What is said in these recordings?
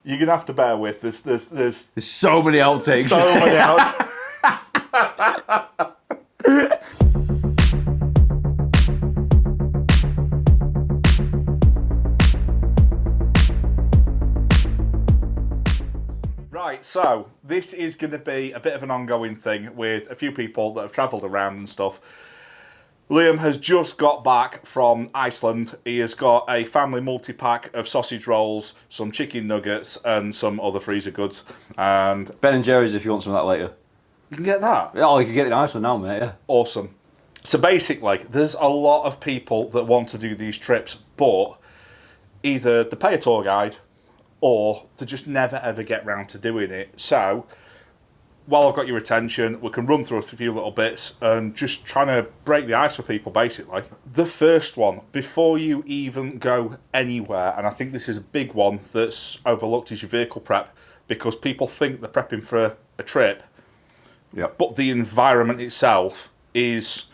You're gonna have to bear with. There's so many outtakes. so many outtakes. Right, so this is going to be a bit of an ongoing thing with a few people that have travelled around and stuff. Liam has just got back from Iceland. He has got a family multi-pack of sausage rolls, some chicken nuggets, and some other freezer goods. And Ben and Jerry's if you want some of that later. you can get that. Oh, you can get it in Iceland now, mate, yeah. Awesome. So basically, there's a lot of people that want to do these trips, but either they pay a tour guide or they just never ever get round to doing it. So, while I've got your attention, we can run through a few little bits and just trying to break the ice for people, basically. The first one, before you even go anywhere, and I think this is a big one that's overlooked, is your vehicle prep, because people think they're prepping for a trip, Yep. but the environment itself is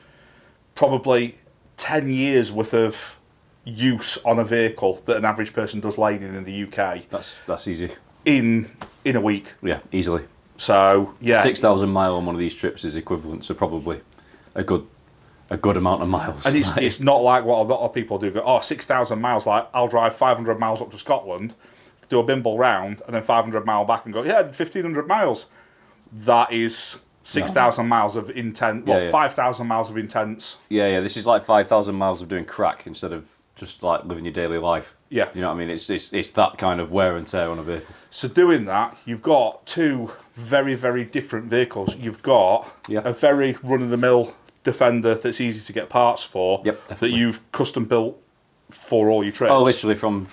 probably 10 years worth of use on a vehicle that an average person does lading in the UK That's easy. in a week. Yeah, easily. So yeah, 6,000 mile on one of these trips is equivalent to probably a good amount of miles. and it's not like what a lot of people do. Go, 6,000 miles. Like I'll drive 500 miles up to Scotland, do a bimble round, and then 500 mile back, and go 1,500 miles. That is 6,000 miles of intense. Well, Yeah. 5,000 miles of intense. Yeah. This is like 5,000 miles of doing crack instead of just like living your daily life. Yeah. You know what I mean? It's that kind of wear and tear on a vehicle. So doing that, you've got two very, very different vehicles. You've got a very run-of-the-mill Defender that's easy to get parts for. Yep, that definitely. you've custom built for all your trips. Oh, literally from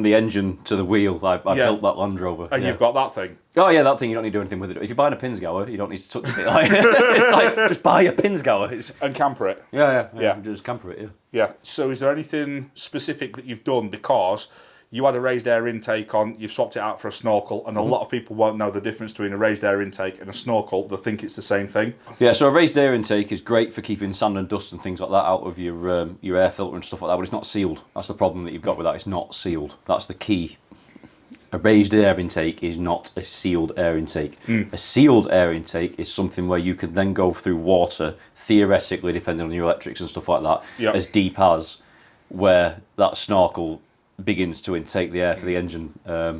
the engine to the wheel. I built that Land Rover. And you've got that thing. Oh yeah, that thing you don't need to do anything with it. If you're buying a Pinzgau, you don't need to touch it. It's like just buy a Pinzgau. And camper it. Yeah. Just camper it. Yeah. Yeah. So is there anything specific that you've done? Because you had a raised air intake on, you've swapped it out for a snorkel, and a lot of people won't know the difference between a raised air intake and a snorkel. They think it's the same thing. Yeah, so a raised air intake is great for keeping sand and dust and things like that out of your air filter and stuff like that, but it's not sealed. That's the problem that you've got with that. It's not sealed. That's the key. A raised air intake is not a sealed air intake. A sealed air intake is something where you can then go through water, theoretically, depending on your electrics and stuff like that, as deep as where that snorkel begins to intake the air for the engine.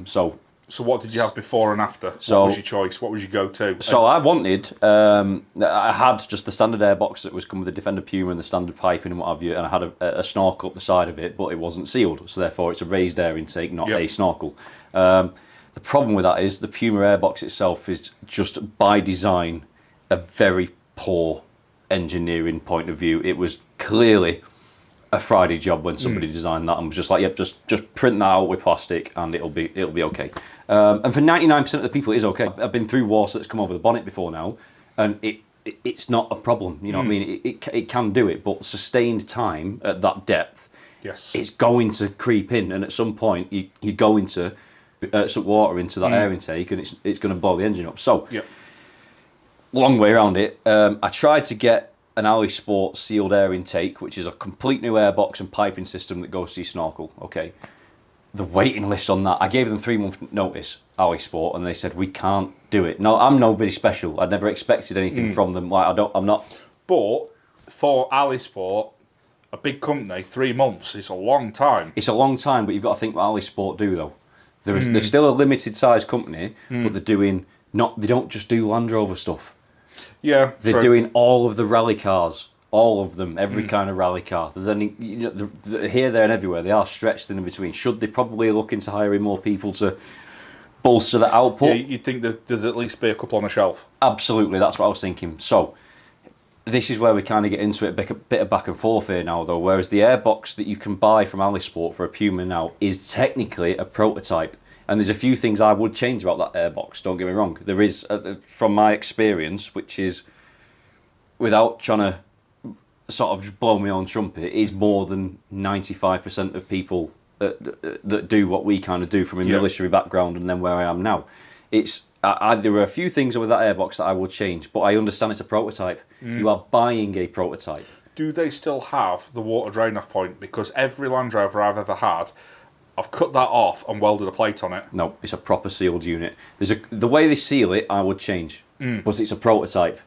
So what did you have before and after? So, what was your choice? What was your go-to? So I wanted, I had just the standard airbox that was come with the Defender Puma and the standard piping and what have you, and I had a snorkel up the side of it, but it wasn't sealed, so therefore it's a raised air intake, not a snorkel. The problem with that is the Puma airbox itself is just by design a very poor engineering point of view. It was clearly a Friday job when somebody designed that and was just like, yep, just print that out with plastic and it'll be okay. And for 99% of the people, it is okay. I've been through water that's come over the bonnet before now, and it's not a problem. You know what I mean? It can do it, but sustained time at that depth, it's going to creep in, and at some point you go into some water into that air intake, and it's going to blow the engine up. So, long way around it. I tried to get an Ali Sport sealed air intake, which is a complete new airbox and piping system that goes to your snorkel. Okay, the waiting list on that, I gave them 3-month notice, Ali Sport, and they said we can't do it. No, I'm nobody special. I'd never expected anything from them. Like I'm not. But for Ali Sport, a big company, 3 months is a long time. It's a long time, but you've got to think what Ali Sport do though. They're still a limited size company, but they're doing they don't just do Land Rover stuff. Yeah, they're doing all of the rally cars, all of them, every kind of rally car. Then they're here, there, and everywhere. They are stretched in between. Should they probably look into hiring more people to bolster the output? Yeah, you'd think that there'd at least be a couple on the shelf. Absolutely, that's what I was thinking. So this is where we kind of get into it, a bit of back and forth here now, though. Whereas the airbox that you can buy from Alisport for a Puma now is technically a prototype. And there's a few things I would change about that airbox, don't get me wrong. There is, from my experience, which is, without trying to sort of just blow my own trumpet, is more than 95% of people that do what we kind of do from a military background and then where I am now. There are a few things with that airbox that I will change, but I understand it's a prototype. You are buying a prototype. Do they still have the water drain-off point? Because every Land Rover I've ever had, I've cut that off and welded a plate on it. No, it's a proper sealed unit. The way they seal it, I would change, but it's a prototype.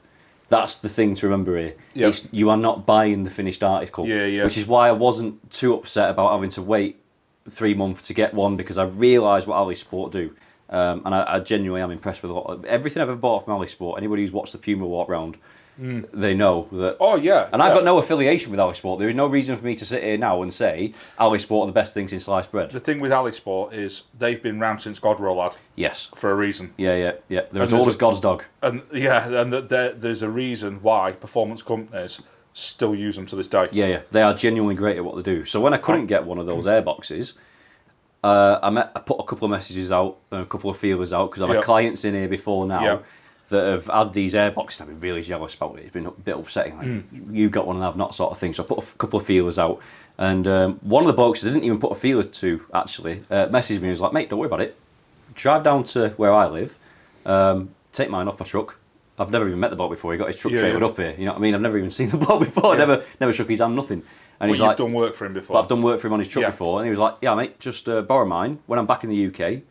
That's the thing to remember here. Yep. You are not buying the finished article. Yeah. Which is why I wasn't too upset about having to wait 3 months to get one, because I realised what AliSport do. And I genuinely am impressed with a lot of everything I've ever bought from AliSport. Anybody who's watched the Puma walk round, they know that. Oh yeah. And I've got no affiliation with AliSport. There is no reason for me to sit here now and say AliSport are the best thing since sliced bread. The thing with AliSport is they've been round since God were a lad. Yes. For a reason. Yeah. There's always God's dog. And there's a reason why performance companies still use them to this day. Yeah. They are genuinely great at what they do. So when I couldn't get one of those airboxes, I put a couple of messages out and a couple of feelers out, because I've had clients in here before now that have had these airboxes. I've been really jealous about it. It's been a bit upsetting. Like, you got one and I've not, sort of thing. So I put a couple of feelers out. And one of the blokes I didn't even put a feeler to, actually, messaged me and was like, mate, don't worry about it. Drive down to where I live, take mine off my truck. I've never even met the bloke before. He got his truck trailered up here. You know what I mean? I've never even seen the bloke before. Yeah. Never shook his hand, nothing. And But you've done work for him before. But I've done work for him on his truck before, and he was like, "Yeah, mate, just borrow mine. When I'm back in the UK,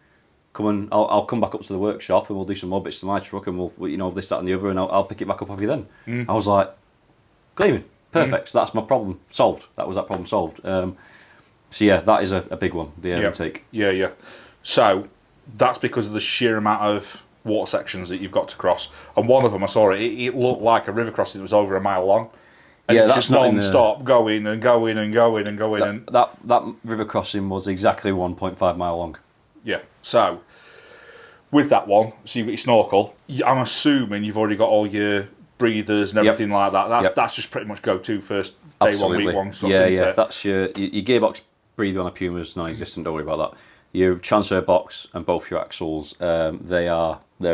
I'll come back up to the workshop and we'll do some more bits to my truck, and we'll this, that, and the other, and I'll pick it back up off you then." I was like, "Gleaming, perfect." So that's my problem solved. That problem solved. So yeah, that is a big one. The air intake. Yeah. So that's because of the sheer amount of water sections that you've got to cross. And one of them, I saw it. It looked like a river crossing that was over a mile long. And yeah, it's that's just not non-stop, going and going and going and going. That river crossing was exactly 1.5 mile long. Yeah. So with that one, so you've got your snorkel. I'm assuming you've already got all your breathers and everything like that. That's just pretty much go-to first day, Absolutely. 1 week, 1 stuff. Yeah. It? That's your gearbox breather on a Puma is non-existent. Don't worry about that. Your transfer box and both your axles, they're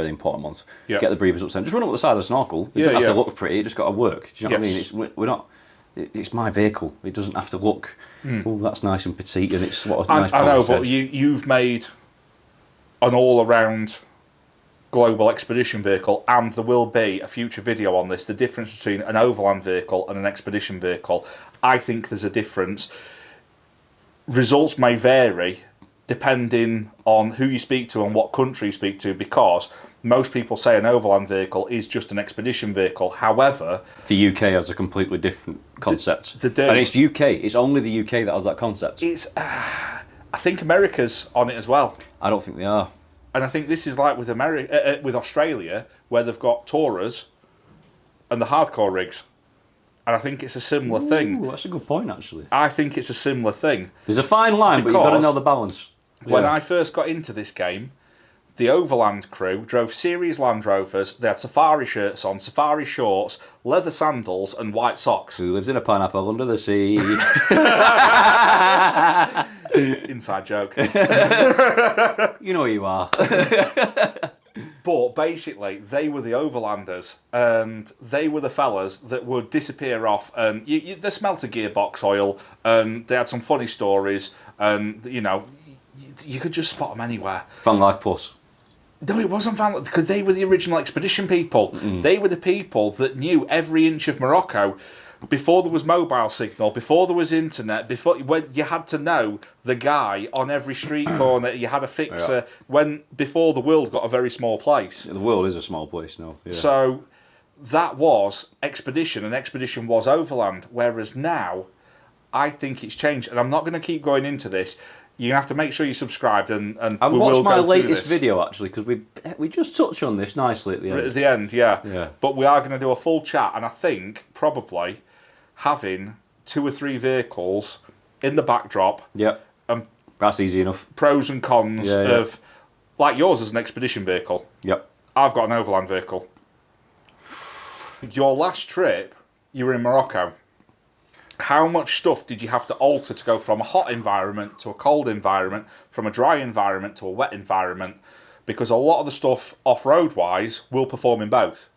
the important ones. Yep. Get the breathers up. Just run up the side of the snorkel. It doesn't have to look pretty. It just got to work. Do you know what I mean? We're not. It's my vehicle. It doesn't have to look. Oh, that's nice and petite, and it's what a nice. I know, but you've made an all-around global expedition vehicle, and there will be a future video on this. The difference between an overland vehicle and an expedition vehicle. I think there's a difference. Results may vary depending on who you speak to and what country you speak to, because most people say an overland vehicle is just an expedition vehicle. However, the UK has a completely different concept. And it's UK. It's only the UK that has that concept. I think America's on it as well. I don't think they are. And I think this is like with with Australia, where they've got tourers and the hardcore rigs. And I think it's a similar thing. That's a good point, actually. I think it's a similar thing. There's a fine line, but you've got to know the balance. When I first got into this game, the Overland crew drove series Land Rovers. They had safari shirts on, safari shorts, leather sandals, and white socks. Who lives in a pineapple under the sea? Inside joke. You know who you are. But basically, they were the overlanders, and they were the fellas that would disappear off, and they smelt a gearbox oil, and they had some funny stories, and you could just spot them anywhere. Van Life Plus. No, it wasn't Van, because they were the original expedition people. They were the people that knew every inch of Morocco. Before there was mobile signal, before there was internet, when you had to know the guy on every street corner, you had a fixer. Before the world got a very small place. The world is a small place now. Yeah. So that was expedition, and expedition was overland. Whereas now, I think it's changed, and I'm not going to keep going into this. You have to make sure you're subscribed, and we will go through this. Watch my latest video, actually, because we just touched on this nicely at the end. At the end, yeah. But we are going to do a full chat, and I think probably having 2 or 3 vehicles in the backdrop. Yep. That's easy enough. Pros and cons of, like yours is an expedition vehicle. Yep. I've got an overland vehicle. Your last trip, you were in Morocco. How much stuff did you have to alter to go from a hot environment to a cold environment, from a dry environment to a wet environment? Because a lot of the stuff off-road wise will perform in both.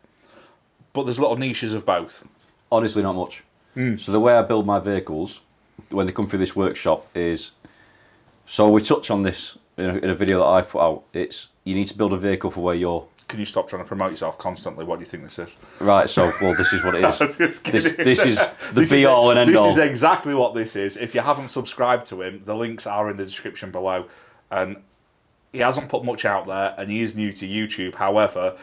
But there's little niches of both. Honestly, not much. So the way I build my vehicles, when they come through this workshop, is... So we touch on this in a video that I've put out, it's you need to build a vehicle for where you're. Can you stop trying to promote yourself constantly? What do you think this is? Right, so, well, this is what it is. This is the be-all and end-all. This is exactly what this is. If you haven't subscribed to him, the links are in the description below. And he hasn't put much out there, and he is new to YouTube. However,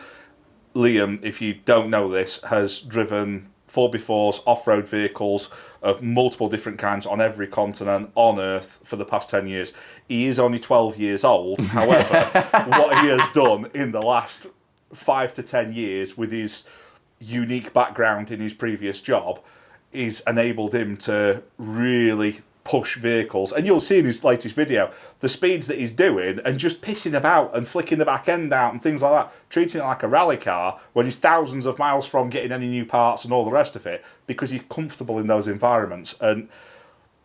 Liam, if you don't know this, has driven 4x4s, off-road vehicles of multiple different kinds on every continent on Earth for the past 10 years. He is only 12 years old. However, what he has done in the last 5 to 10 years with his unique background in his previous job is enabled him to really push vehicles. And you'll see in his latest video the speeds that he's doing and just pissing about and flicking the back end out and things like that, treating it like a rally car when he's thousands of miles from getting any new parts and all the rest of it, because he's comfortable in those environments. And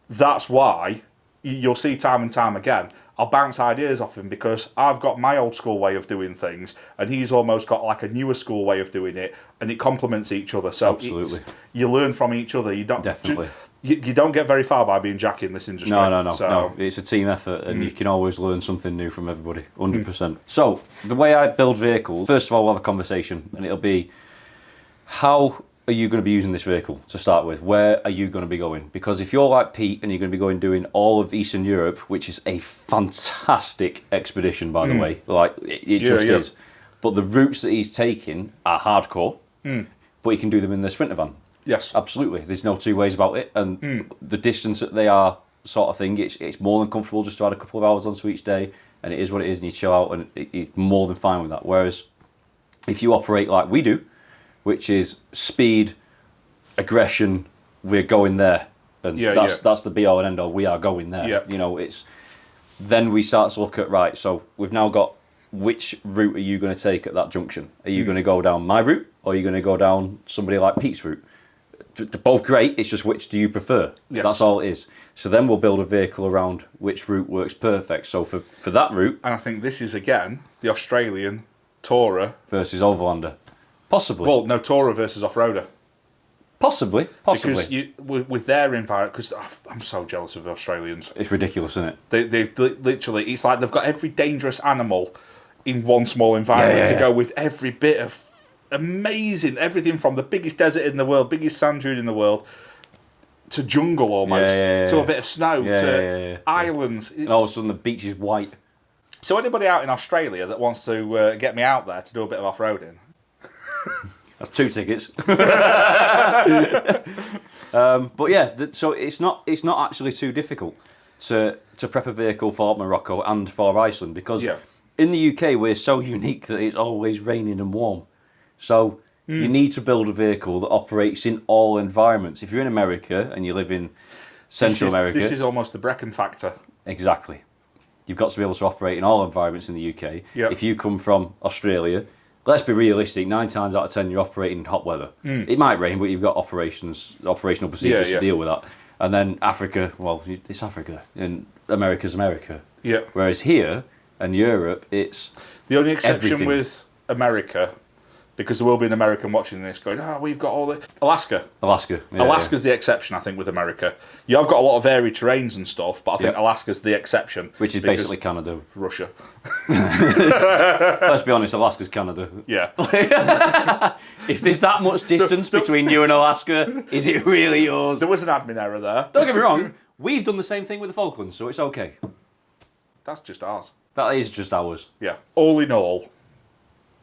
that's why you'll see time and time again I'll bounce ideas off him, because I've got my old school way of doing things and he's almost got like a newer school way of doing it, and it complements each other. So absolutely, you learn from each other. You don't definitely. You don't get very far by being Jack in this industry. No. It's a team effort, and you can always learn something new from everybody, 100%. So, the way I build vehicles, first of all, we'll have a conversation, and it'll be, how are you going to be using this vehicle to start with? Where are you going to be going? Because if you're like Pete and you're going to be doing all of Eastern Europe, which is a fantastic expedition, by the way, like it just is. But the routes that he's taking are hardcore, but he can do them in the Sprinter van. Yes, absolutely. There's no two ways about it, and the distance that they are, sort of thing, it's more than comfortable just to add a couple of hours onto each day, and it is what it is, and you chill out, and it's more than fine with that. Whereas if you operate like we do, which is speed, aggression, we're going there, and that's the be all and end all. We are going there. Yeah. You know, it's then we start to look at, right, so we've now got, which route are you going to take at that junction? Are you going to go down my route, or are you going to go down somebody like Pete's route? They're both great, it's just which do you prefer? Yes. That's all it is. So then we'll build a vehicle around which route works perfect. So for that route... And I think this is, again, the Australian Tourer... versus Overlander. Possibly. Well, no, Tourer versus Off-Roader. Possibly. Because with their environment... Because I'm so jealous of the Australians. It's ridiculous, isn't it? They've literally... It's like they've got every dangerous animal in one small environment to go with every bit of... amazing, everything from the biggest desert in the world, biggest sand dune in the world, to jungle almost, to a bit of snow, to islands. And all of a sudden the beach is white. So anybody out in Australia that wants to get me out there to do a bit of off-roading, that's 2 tickets. But yeah, so it's not actually too difficult to prep a vehicle for Morocco and for Iceland, because in the UK we're so unique that it's always raining and warm. So you need to build a vehicle that operates in all environments. If you're in America and you live in Central America... This is almost the Brecon factor. Exactly. You've got to be able to operate in all environments in the UK. Yep. If you come from Australia, let's be realistic, 9 times out of 10 you're operating in hot weather. It might rain, but you've got operational procedures to deal with that. And then Africa, well, it's Africa. And America's America. Yeah. Whereas here and Europe, it's the only exception everything. With America... because there will be an American watching this going, we've got all the... Alaska. Alaska's the exception, I think, with America. You have got a lot of varied terrains and stuff, but I think Alaska's the exception. Which is basically Canada. Russia. Let's be honest, Alaska's Canada. Yeah. If there's that much distance between you and Alaska, is it really yours? There was an admin error there. Don't get me wrong, we've done the same thing with the Falklands, so it's okay. That's just ours. That is just ours. Yeah. All in all...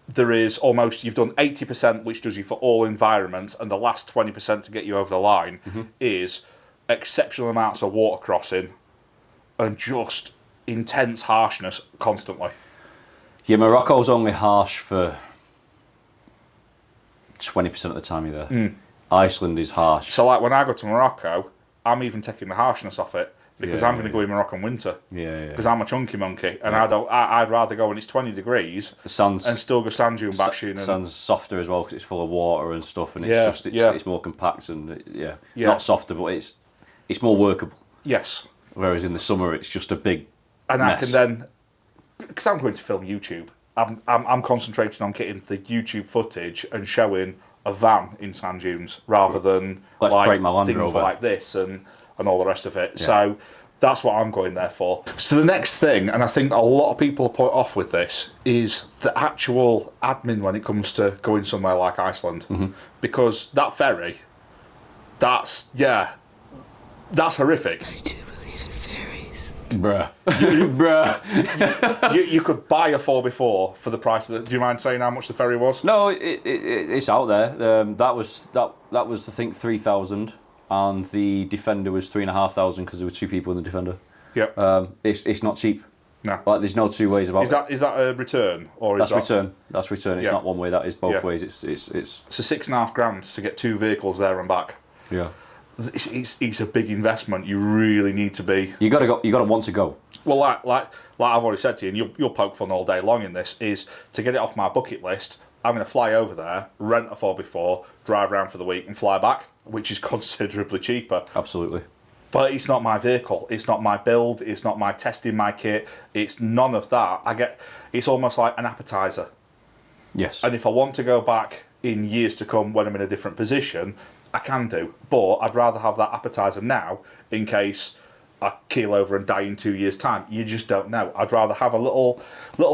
there is almost, you've done 80%, which does you for all environments, and the last 20% to get you over the line is exceptional amounts of water crossing and just intense harshness constantly. Yeah, Morocco's only harsh for 20% of the time you're there. Iceland is harsh. So like when I go to Morocco, I'm even taking the harshness off it, because I'm going to go in Moroccan winter. Because I'm a chunky monkey, and I'd rather go when it's 20 degrees and still go sand dune batshing. The sand's softer as well because it's full of water and stuff, and it's more compact and not softer, but it's more workable. Yes. Whereas in the summer it's just a big mess. I can then, because I'm going to film YouTube, I'm concentrating on getting the YouTube footage and showing a van in sand dunes rather than break my Land things Rover. like this and all the rest of it. So That's what I'm going there for. So the next thing, and I think a lot of people are put off with this, is the actual admin when it comes to going somewhere like Iceland. Because that ferry, that's horrific. I do believe in fairies. Bruh. Bruh. You could buy a 4x4 for the price of the... Do you mind saying how much the ferry was? No, it's out there. That was I think 3,000, and the Defender was 3,500 because there were 2 people in the Defender. Yep. It's not cheap. No. Like, there's no two ways about it. Is that a return or is That's return. That's return. It's not one way. That is both ways. It's So £6,500 to get 2 vehicles there and back. Yeah. It's a big investment. You really need to be. You gotta go. You gotta want to go. Well, like I've already said to you, and you'll poke fun all day long in this, is to get it off my bucket list. I'm going to fly over there, rent a 4x4, drive around for the week, and fly back, which is considerably cheaper. Absolutely. But it's not my vehicle. It's not my build. It's not my testing my kit. It's none of that. It's almost like an appetizer. Yes. And if I want to go back in years to come when I'm in a different position, I can do. But I'd rather have that appetizer now in case I keel over and die in 2 years' time. You just don't know. I'd rather have a little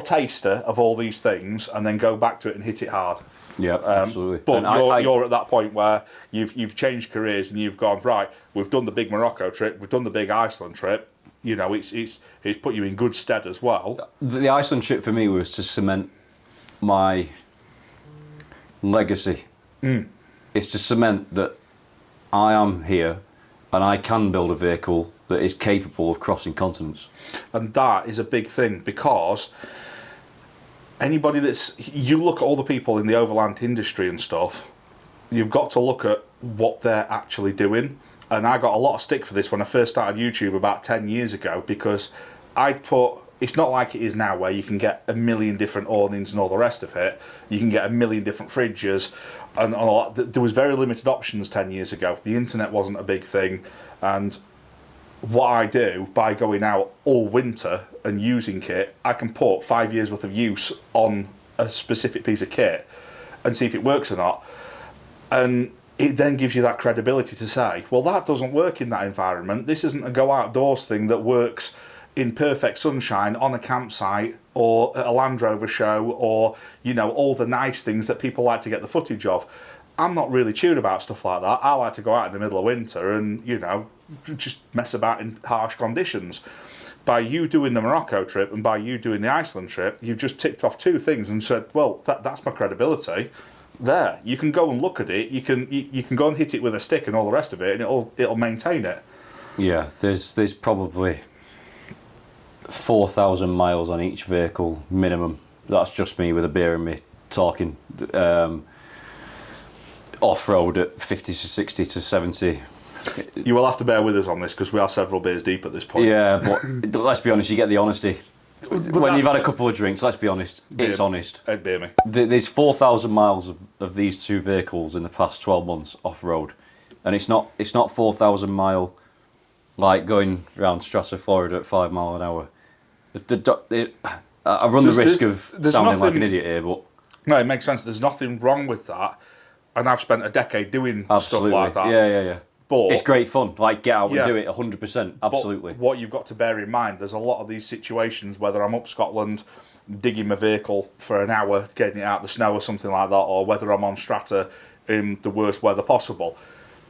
taster of all these things and then go back to it and hit it hard. Yeah, absolutely. But you're at that point where you've changed careers and you've gone, right, we've done the big Morocco trip, we've done the big Iceland trip. You know, it's put you in good stead as well. The Iceland trip for me was to cement my legacy. It's to cement that I am here and I can build a vehicle that is capable of crossing continents. And that is a big thing because anybody you look at all the people in the overland industry and stuff, you've got to look at what they're actually doing. And I got a lot of stick for this when I first started YouTube about 10 years ago because it's not like it is now where you can get a million different awnings and all the rest of it. You can get a million different fridges and a lot. There was very limited options 10 years ago. The internet wasn't a big thing. And what I do by going out all winter and using kit, I can put 5 years worth of use on a specific piece of kit and see if it works or not. And it then gives you that credibility to say, well, that doesn't work in that environment. This isn't a go outdoors thing that works in perfect sunshine on a campsite or at a Land Rover show or, you know, all the nice things that people like to get the footage of. I'm not really tuned about stuff like that. I like to go out in the middle of winter and, you know, just mess about in harsh conditions. By you doing the Morocco trip and by you doing the Iceland trip, you've just ticked off 2 things and said, well, that's my credibility. There, you can go and look at it. You can go and hit it with a stick and all the rest of it, and it'll maintain it. Yeah, there's probably 4,000 miles on each vehicle minimum. That's just me with a beer in me talking. Off-road at 50 to 60 to 70. You will have to bear with us on this because we are several beers deep at this point. Yeah, but let's be honest, you get the honesty. When you've had a couple of drinks, let's be honest, it's honest. Beer me. There's 4,000 miles of these 2 vehicles in the past 12 months off-road. And it's not 4,000 mile like going around Strata, Florida at 5 miles an hour. I run the risk of sounding like an idiot here, but... No, it makes sense. There's nothing wrong with that. And I've spent a decade doing stuff like that. Yeah. But it's great fun. Like, get out and do it 100%. Absolutely. But what you've got to bear in mind, there's a lot of these situations, whether I'm up Scotland digging my vehicle for an hour, getting it out of the snow or something like that, or whether I'm on Strata in the worst weather possible.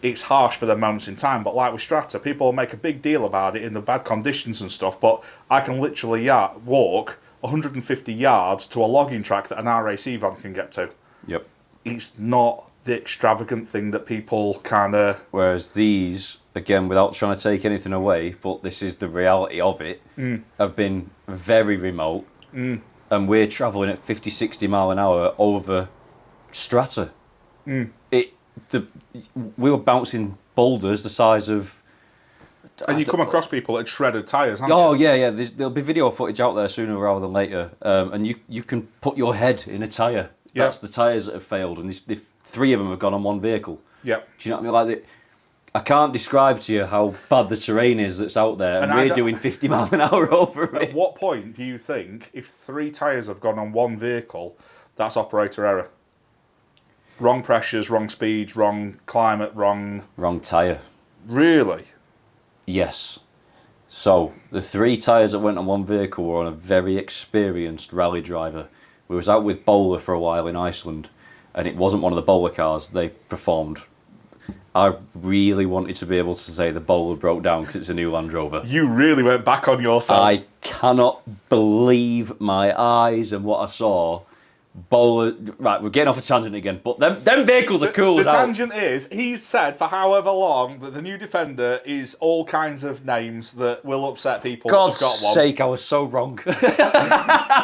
It's harsh for the moments in time, but like with Strata, people make a big deal about it in the bad conditions and stuff, but I can literally walk 150 yards to a logging track that an RAC van can get to. Yep. It's not the extravagant thing that people kind of... Whereas these, again, without trying to take anything away, but this is the reality of it, have been very remote, and we're travelling at 50, 60 mile an hour over Strata. We were bouncing boulders the size of... And you come across people that had shredded tyres, haven't you? Yeah. There'll be video footage out there sooner rather than later, and you can put your head in a tyre. That's the tyres that have failed, and the 3 of them have gone on one vehicle. Yeah. Do you know what I mean? I can't describe to you how bad the terrain is that's out there, and we're doing 50 mile an hour over it. At what point do you think, if 3 tyres have gone on one vehicle, that's operator error? Wrong pressures, wrong speeds, wrong climate, wrong... Wrong tyre. Really? Yes. So, the 3 tyres that went on one vehicle were on a very experienced rally driver. We was out with Bowler for a while in Iceland, and it wasn't one of the Bowler cars. They performed. I really wanted to be able to say the Bowler broke down because it's a new Land Rover. You really went back on yourself. I cannot believe my eyes and what I saw. Bowler, right, we're getting off a tangent again, but them vehicles are cool as hell. The tangent is, he's said for however long that the new Defender is all kinds of names that will upset people. God's that have got one. sake, I was so wrong.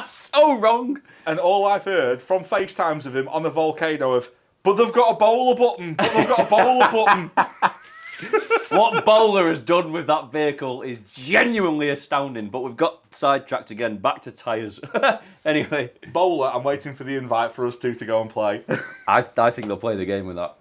So wrong. And all I've heard from FaceTimes of him on the Volcano of, but they've got a bowler button. But they've got a bowler button. What Bowler has done with that vehicle is genuinely astounding. But we've got sidetracked again. Back to tyres. Anyway. Bowler, I'm waiting for the invite for us two to go and play. I think they'll play the game with that.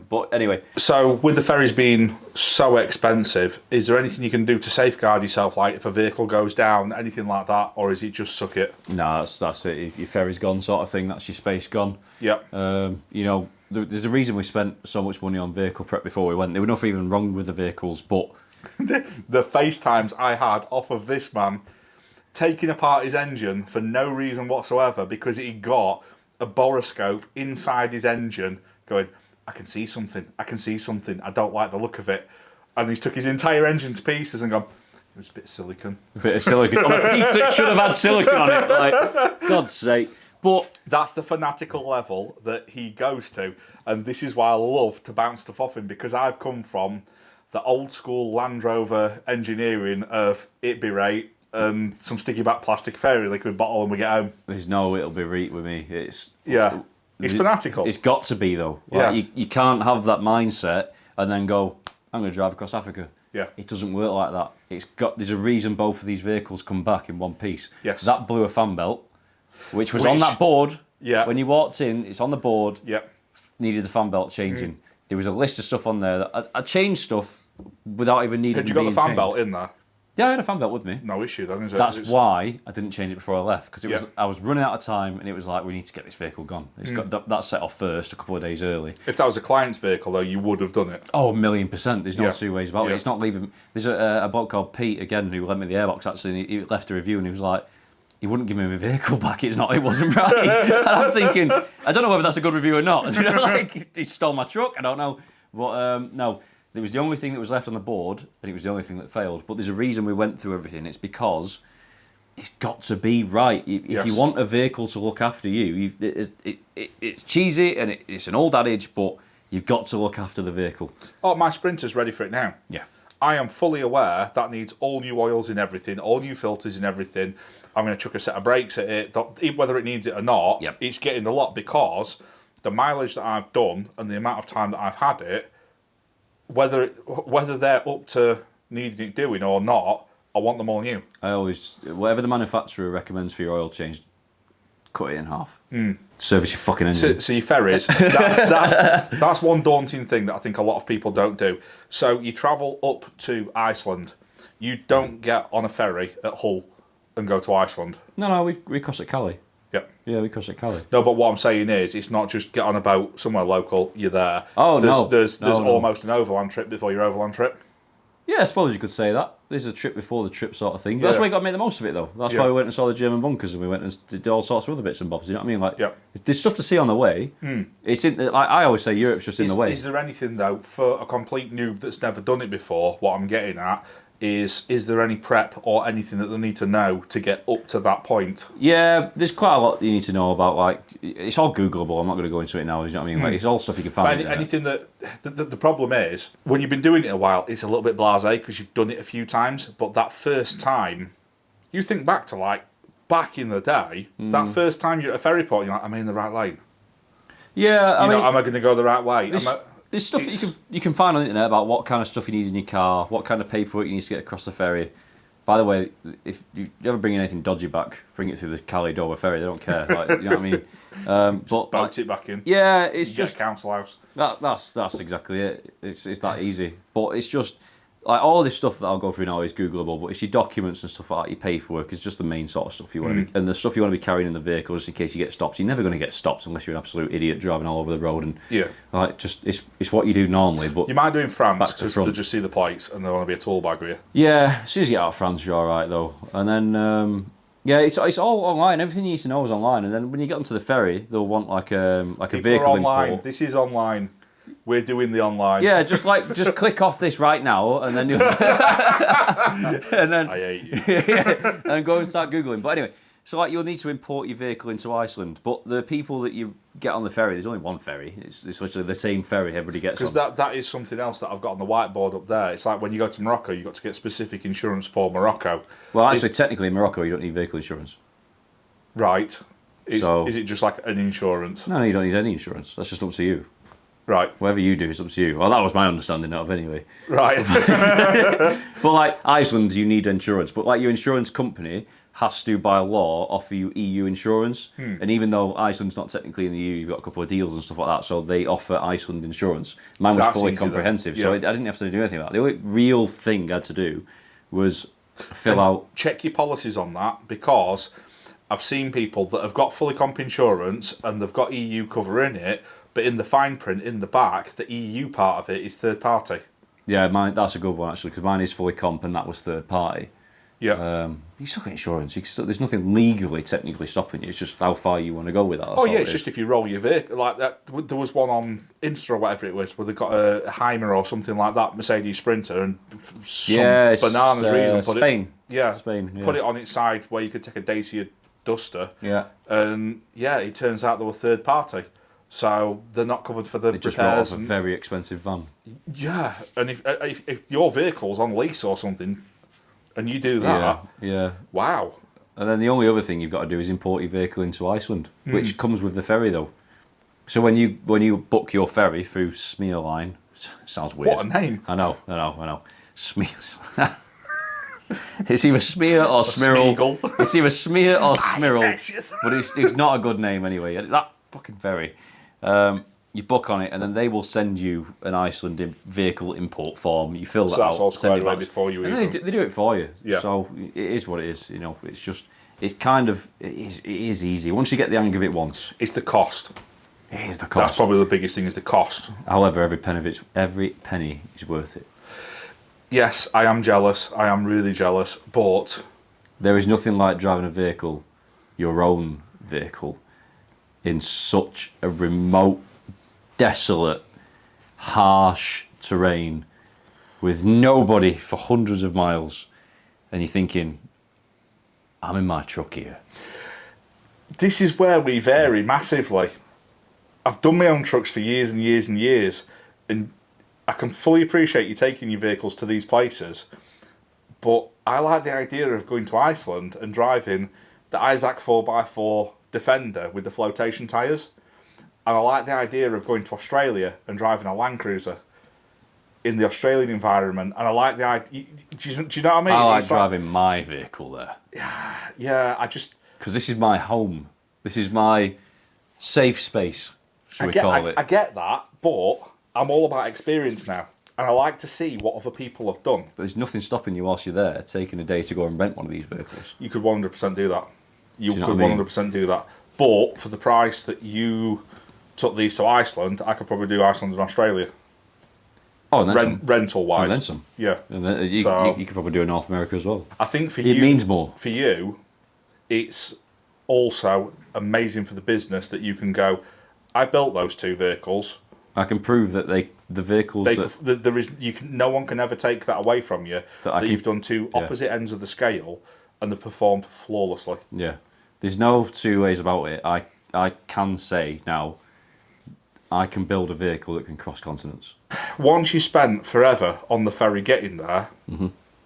But anyway. So, with the ferries being so expensive, is there anything you can do to safeguard yourself? Like if a vehicle goes down, anything like that? Or is it just suck it? No, that's it. If your ferry's gone sort of thing, that's your space gone. Yep. You know, there's a reason we spent so much money on vehicle prep before we went. There was nothing even wrong with the vehicles, but... the FaceTimes I had off of this man taking apart his engine for no reason whatsoever because he got a boroscope inside his engine going, I can see something, I don't like the look of it. And he's took his entire engine to pieces and gone, it was a bit of silicon. A bit of silicon. On a piece that should have had silicon on it. Like, God's sake. But that's the fanatical level that he goes to. And this is why I love to bounce stuff off him, because I've come from the old school Land Rover engineering of it be right and some sticky back plastic fairy liquid bottle and we get home. there's no it'll be right with me. It's fanatical. It's got to be though. Like, you can't have that mindset and then go, I'm going to drive across Africa. Yeah. It doesn't work like that. There's a reason both of these vehicles come back in one piece. Yes. That blew a fan belt, which was on that board. Yeah. When you walked in, it's on the board. Yep. Needed the fan belt changing. There was a list of stuff on there that I changed stuff without even needing Had you to got be the fan changed. belt in there? Yeah, I had a fan belt with me. No issue then, is it? That's why I didn't change it before I left, because Yeah. I was running out of time and it was like, we need to get this vehicle gone. It's got that set off first a couple of days early. If that was a client's vehicle though, you would have done it. Oh, 1,000,000%. There's no Yeah. two ways about it. Yeah. It's not leaving. There's a bloke called Pete again who lent me the airbox actually, and he left a review and he was like, he wouldn't give me my vehicle back. It wasn't right. And I'm thinking, I don't know whether that's a good review or not. You know, like he stole my truck. I don't know, but no. There was the only thing that was left on the board, and it was the only thing that failed. But there's a reason we went through everything. It's because it's got to be right. If you want a vehicle to look after you, it's cheesy and it's an old adage, but you've got to look after the vehicle. Oh, my Sprinter's ready for it now. Yeah. I am fully aware that needs all new oils in everything, all new filters in everything. I'm going to chuck a set of brakes at it. Whether it needs it or not, Yep. It's getting the lot because the mileage that I've done and the amount of time that I've had it, whether they're up to needing it doing or not, I want them all new. I always, whatever the manufacturer recommends for your oil change, cut it in half. Service your fucking engine. So your ferries, that's one daunting thing that I think a lot of people don't do. So you travel up to Iceland. You don't get on a ferry at Hull and go to Iceland. No, we cross at Cali. Yep. Yeah, we cross at Cali. No, but what I'm saying is, it's not just get on a boat somewhere local, you're there. Oh, no. There's No. almost an overland trip before your overland trip. Yeah, I suppose you could say that. There's a trip before the trip sort of thing. But that's Yeah. why you got to make the most of it, though. That's why we went and saw the German bunkers and we went and did all sorts of other bits and bobs. You know what I mean? Like, there's stuff to see on the way. It's in. Like I always say, Europe's just in the way. Is there anything, though, for a complete noob that's never done it before, what I'm getting at, is there any prep or anything that they need to know to get up to that point? Yeah, there's quite a lot you need to know about. Like, it's all Googleable. I'm not going to go into it now. You know what I mean? Like, it's all stuff you can find. But anything that the problem is, when you've been doing it a while, it's a little bit blasé because you've done it a few times. But that first time, you think back to like back in the day, that first time you're at a ferry port, you're like, am I in the right lane? Yeah, I mean, am I going to go the right way? There's stuff that you can find on the internet about what kind of stuff you need in your car, what kind of paperwork you need to get across the ferry. By the way, if you ever bring anything dodgy back, bring it through the Cali Dover ferry. They don't care. Like, you know what I mean? But boat it back in. Yeah, it's You just get a council house. that's exactly it. It's that easy. But it's just like all this stuff that I'll go through now is Googleable, but it's your documents and stuff like that, your paperwork is just the main sort of stuff you want to be, and the stuff you want to be carrying in the vehicle just in case you get stopped. You're never going to get stopped unless you're an absolute idiot driving all over the road, and like just it's what you do normally. But you might do in France because they just see the plates and they want to be a tool bag with you. Yeah, as soon as you get out of France, you're all right though, and then. Yeah, it's all online. Everything you need to know is online, and then when you get onto the ferry, they'll want like a vehicle online. import. This is online. We're doing the online. Yeah, just click off this right now, and then and then I hate you. yeah, and go and start googling. But anyway, so like you'll need to import your vehicle into Iceland, but the people that you get on the ferry, there's only one ferry. It's literally the same ferry everybody gets on. Because that is something else that I've got on the whiteboard up there. It's like when you go to Morocco, you've got to get specific insurance for Morocco. Well, actually, technically in Morocco, you don't need vehicle insurance. Right. Is it just like an insurance? No, you don't need any insurance. That's just up to you. Right. Whatever you do is up to you. Well, that was my understanding of anyway. Right. But like Iceland, you need insurance. But like your insurance company has to, by law, offer you EU insurance. And even though Iceland's not technically in the EU, you've got a couple of deals and stuff like that, so they offer Iceland insurance. Mine was fully comprehensive, so I didn't have to do anything about it. The only real thing I had to do was fill out... Check your policies on that, because I've seen people that have got fully comp insurance and they've got EU cover in it, but in the fine print in the back, the EU part of it is third party. Yeah, that's a good one actually, because mine is fully comp and that was third party. Yeah. You still get insurance. There's nothing legally, technically stopping you. It's just how far you want to go with that. Oh yeah, it's just if you roll your vehicle like that. There was one on Insta or whatever it was, where they got a Heimer or something like that, Mercedes Sprinter, and some bananas reason put Spain. Spain. Put it on its side where you could take a Dacia Duster. Yeah. And yeah, it turns out they were third party. So they're not covered for the They just repairs. brought off a very expensive van. Yeah, and if your vehicle's on lease or something, and you do that, yeah. Wow. And then the only other thing you've got to do is import your vehicle into Iceland, which comes with the ferry though. So when you book your ferry through Smearline, sounds weird. What a name! I know. Smear. It's either Smear or Smearl. It's either Smear or Smearl, but it's not a good name anyway. That fucking ferry. You book on it, and then they will send you an Iceland vehicle import form. You fill that out. That's all send it squared away back. before you. And they do it for you. Yeah. So it is what it is. You know, it's just it is easy once you get the hang of it once. It's the cost. It is the cost. That's probably the biggest thing, is the cost. However, every penny is worth it. Yes, I am jealous. I am really jealous. But there is nothing like driving a vehicle, your own vehicle, in such a remote, desolate, harsh terrain with nobody for hundreds of miles, and you're thinking, I'm in my truck here. This is where we vary massively. I've done my own trucks for years and years and years, and I can fully appreciate you taking your vehicles to these places, but I like the idea of going to Iceland and driving the Isaac 4x4 Defender with the flotation tyres. And I like the idea of going to Australia and driving a Land Cruiser in the Australian environment. And I like the idea. Do you know what I mean? I like driving my vehicle there. Yeah, I just... Because this is my home. This is my safe space, should we call it. I get that, but I'm all about experience now. And I like to see what other people have done. But there's nothing stopping you whilst you're there taking a day to go and rent one of these vehicles. You could 100% do that. You know could what I mean? 100% do that. But for the price that you took these to Iceland, I could probably do Iceland and Australia. Oh, and then some. Rental-wise. And then some. Yeah. And then you could probably do in North America as well. I think for It means more. For you, it's also amazing for the business that you can go, I built those two vehicles. I can prove that the vehicles there is no one can ever take that away from you. That you've done two opposite ends of the scale, and they've performed flawlessly. Yeah, there's no two ways about it. I can say now, I can build a vehicle that can cross continents. Once you spent forever on the ferry getting there,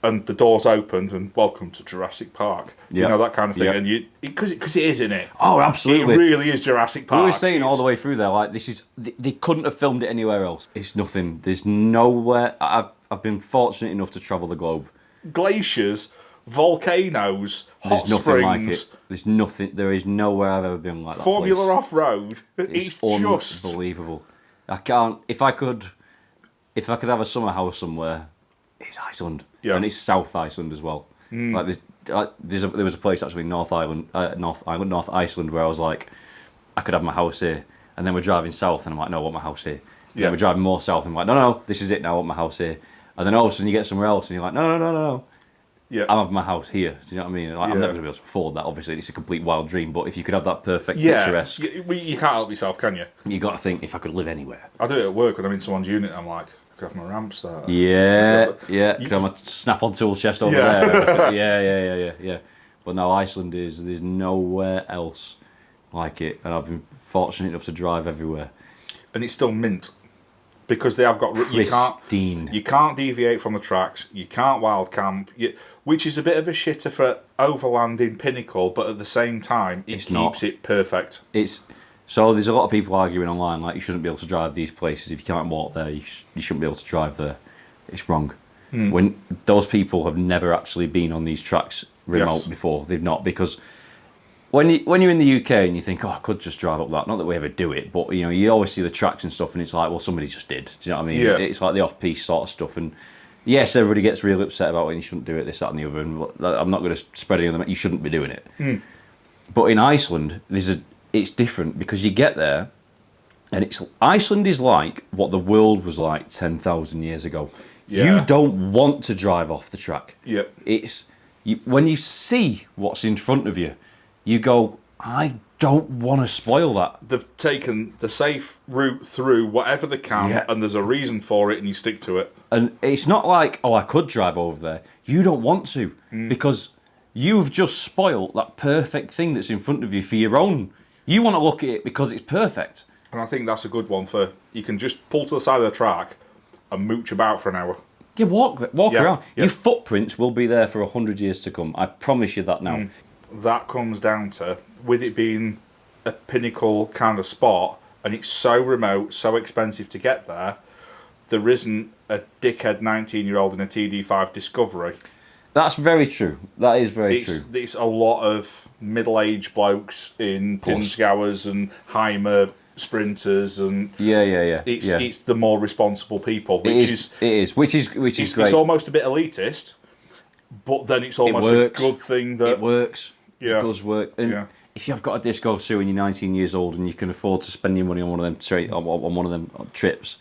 and the doors opened, and welcome to Jurassic Park, you know, that kind of thing, and because it is, isn't it? Oh, absolutely, it really is Jurassic Park. We were saying all the way through there, like they couldn't have filmed it anywhere else. It's nothing. There's nowhere. I've been fortunate enough to travel the globe. Glaciers, volcanoes, hot There's nothing springs. like it. There's nothing. There is nowhere I've ever been like that. Formula place. off-road. It's just unbelievable. I can't. If I could have a summer house somewhere, it's Iceland, Yeah. and it's South Iceland as well. Like there was a place actually in North Iceland where I was like, I could have my house here, and then we're driving south, and I'm like, no, I want my house here. And then we're driving more south, and I'm like, no, this is it now. I want my house here. And then all of a sudden you get somewhere else, and you're like, no. Yeah. I'm having my house here. Do you know what I mean? Like, I'm never going to be able to afford that. Obviously, it's a complete wild dream. But if you could have that perfect picturesque, you can't help yourself, can you? You got to think, if I could live anywhere. I do it at work when I'm in someone's unit. I'm like, I could have my ramps there. Yeah. Could have my snap-on tool chest over there. Yeah. But no, Iceland there's nowhere else like it, and I've been fortunate enough to drive everywhere. And it's still mint. Because they have got pristine. You can't deviate from the tracks. You can't wild camp, which is a bit of a shitter for overlanding Pinnacle. But at the same time, it keeps it perfect. So there's a lot of people arguing online like you shouldn't be able to drive these places if you can't walk there. You shouldn't be able to drive there. It's wrong. When those people have never actually been on these tracks remote before, they've not, because. When you're in the UK and you think, I could just drive up that. Not that we ever do it, but you always see the tracks and stuff, and it's like, well, somebody just did. Do you know what I mean? Yeah. It's like the off-piste sort of stuff. And yes, everybody gets really upset about when you shouldn't do it, this, that, and the other. And I'm not going to spread any of them. You shouldn't be doing it. But in Iceland, it's different because you get there, and Iceland is like what the world was like 10,000 years ago. Yeah. You don't want to drive off the track. Yep. When you see what's in front of you, you go, I don't want to spoil that. They've taken the safe route through whatever they can, and there's a reason for it, and you stick to it. And it's not like, I could drive over there. You don't want to, because you've just spoiled that perfect thing that's in front of you for your own. You want to look at it because it's perfect. And I think that's a good one you can just pull to the side of the track and mooch about for an hour. Yeah, walk around. Yeah. Your footprints will be there for 100 years to come. I promise you that now. That comes down to, with it being a Pinnacle kind of spot, and it's so remote, so expensive to get there, there isn't a dickhead 19-year-old in a TD5 Discovery. That's very true. That is very true. It's a lot of middle-aged blokes in Pinzgauers and Heimer Sprinters, and it's the more responsible people, which is great. It's almost a bit elitist, but then it's almost a good thing that it works. Yeah. It does work. And if you've got a disco suit and you're 19 years old and you can afford to spend your money on one of them trips,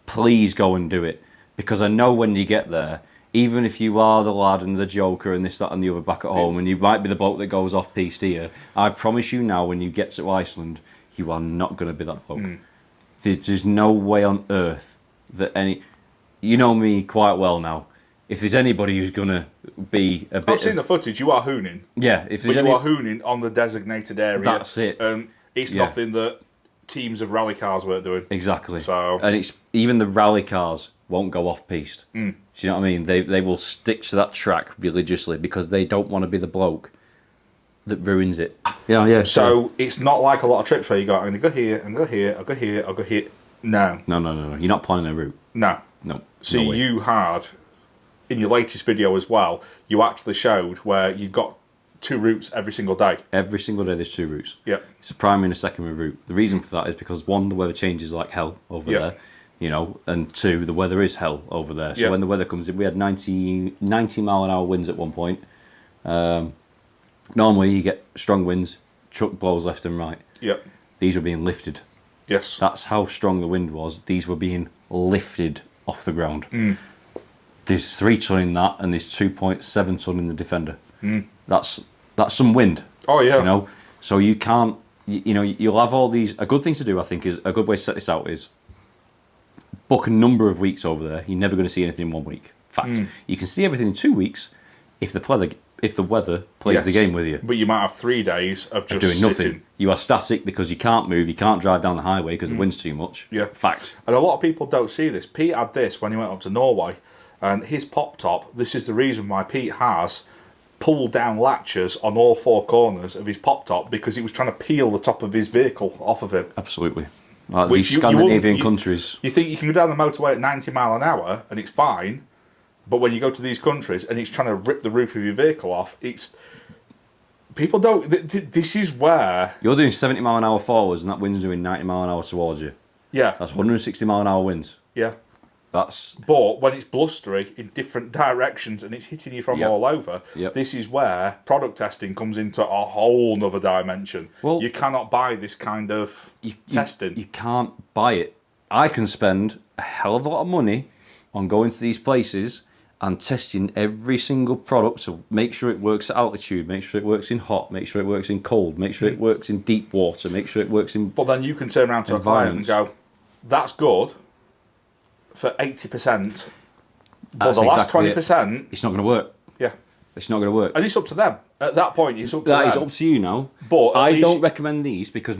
please go and do it. Because I know when you get there, even if you are the lad and the joker and this, that and the other back at home, and you might be the bloke that goes off-piste here, I promise you now, when you get to Iceland, you are not going to be that bloke. There's no way on earth that You know me quite well now. If there's anybody who's going to be a bit... I've seen the footage, you are hooning. Yeah. But you are hooning on the designated area. That's it. It's nothing that teams of rally cars weren't doing. Exactly. So, and it's even the rally cars won't go off-piste. Do you know what I mean? They will stick to that track religiously because they don't want to be the bloke that ruins it. Yeah. So it's not like a lot of trips where you go, I'm going to go here, and go here, I'll go here, I'll go here. No. You're not planning a route. No. See, you had... in your latest video as well, you actually showed where you got 2 routes every single day. Every single day there's 2 routes. Yeah. It's a primary and a secondary route. The reason for that is because 1, the weather changes like hell over there, and 2, the weather is hell over there. So when the weather comes in, we had 90 mile an hour winds at one point. Normally you get strong winds, truck blows left and right. Yep. These were being lifted. Yes. That's how strong the wind was. These were being lifted off the ground. There's 3 ton in that, and there's 2.7 ton in the Defender. That's some wind. Oh yeah. So you can't. You'll have all these. A good thing to do, I think, is a good way to set this out is book a number of weeks over there. You're never going to see anything in 1 week. Fact. You can see everything in 2 weeks if the weather plays the game with you. But you might have 3 days of just doing nothing. sitting. You are static because you can't move. You can't drive down the highway because the wind's too much. Yeah. Fact. And a lot of people don't see this. Pete had this when he went up to Norway. And his pop top, this is the reason why Pete has pulled down latches on all 4 corners of his pop top, because he was trying to peel the top of his vehicle off of it. Absolutely. Like these Scandinavian countries. You think you can go down the motorway at 90 mile an hour and it's fine, but when you go to these countries and it's trying to rip the roof of your vehicle off, people don't... This is where... You're doing 70 mile an hour forwards and that wind's doing 90 mile an hour towards you. Yeah. That's 160 mile an hour winds. Yeah. But when it's blustery in different directions and it's hitting you from all over, this is where product testing comes into a whole nother dimension. Well, you cannot buy this kind of testing. You can't buy it. I can spend a hell of a lot of money on going to these places and testing every single product, so make sure it works at altitude, make sure it works in hot, make sure it works in cold, make sure it works in deep water, make sure it works in... But then you can turn around to a client and go, that's good for 80%, but the last 20%... It's not going to work. Yeah. It's not going to work. And it's up to them. At that point, it's up to them. That is up to you now. But I don't recommend these because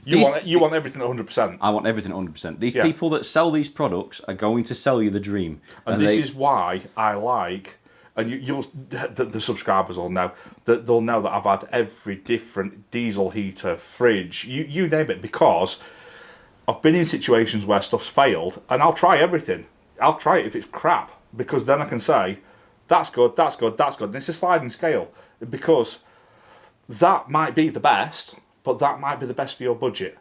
You want everything at 100%. I want everything at 100%. These people that sell these products are going to sell you the dream. And this is why I like, and the subscribers will know, that they'll know that I've had every different diesel heater, fridge, you name it, because I've been in situations where stuff's failed, and I'll try everything. I'll try it if it's crap, because then I can say, that's good, that's good, that's good. And it's a sliding scale, because that might be the best, but that might be the best for your budget.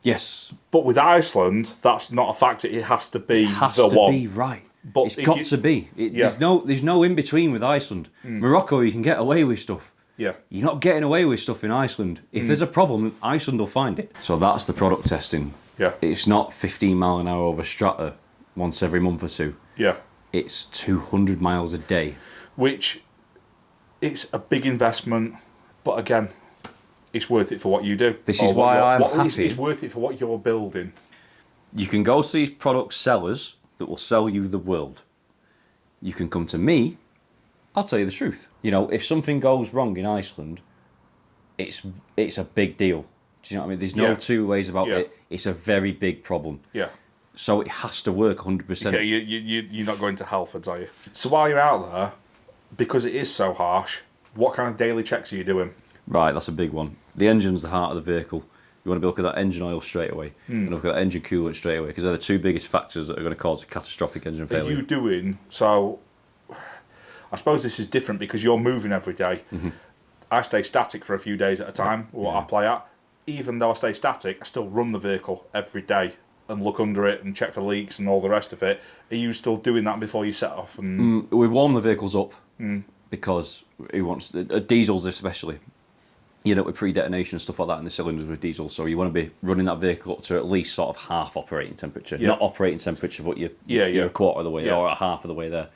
Yes. But with Iceland, that's not a factor. It has to be the one. It has to be right. But it's got to be. There's no in between with Iceland. Morocco, you can get away with stuff. Yeah. You're not getting away with stuff in Iceland. If there's a problem, Iceland will find it. So that's the product testing. Yeah. It's not 15 mile an hour over strata once every month or two. Yeah. It's 200 miles a day. Which, it's a big investment, but again, it's worth it for what you do. This is why I'm happy. It's worth it for what you're building. You can go to these product sellers that will sell you the world. You can come to me, I'll tell you the truth. You know, if something goes wrong in Iceland, it's a big deal. Do you know what I mean? There's no two ways about it. It's a very big problem. Yeah. So it has to work 100%. Okay, you're not going to Halfords, are you? So while you're out there, because it is so harsh, what kind of daily checks are you doing? Right, that's a big one. The engine's the heart of the vehicle. You want to look at that engine oil straight away. And look at that engine coolant straight away, because they're the two biggest factors that are going to cause a catastrophic engine failure. Are you doing... So, I suppose this is different because you're moving every day. I stay static for a few days at a time, what I play at. Even though I stay static, I still run the vehicle every day and look under it and check for leaks and all the rest of it. Are you still doing that before you set off? And we warm the vehicles up because who wants... diesels especially. You know, with pre-detonation and stuff like that in the cylinders with diesel, so you want to be running that vehicle up to at least sort of half operating temperature. Not operating temperature, but you're a quarter of the way or a half of the way there.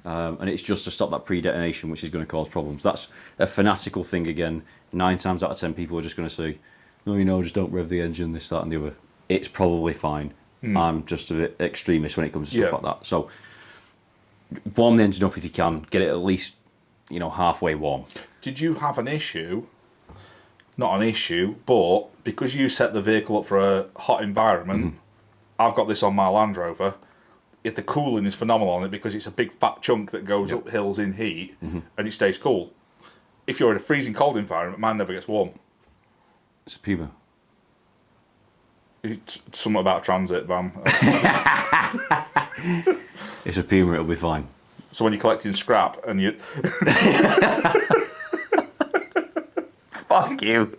And it's just to stop that pre-detonation, which is going to cause problems. That's a fanatical thing again. 9 times out of 10 people are just going to say, no, just don't rev the engine, this, that and the other. It's probably fine. I'm just a bit extremist when it comes to stuff like that. So warm the engine up if you can. Get it at least, halfway warm. Did you have an issue... Not an issue, but because you set the vehicle up for a hot environment, I've got this on my Land Rover. If the cooling is phenomenal on it because it's a big fat chunk that goes up hills in heat and it stays cool. If you're in a freezing cold environment, mine never gets warm. It's a Puma. It's something about a transit van. It's a Puma, it'll be fine. So when you're collecting scrap and you... Fuck you.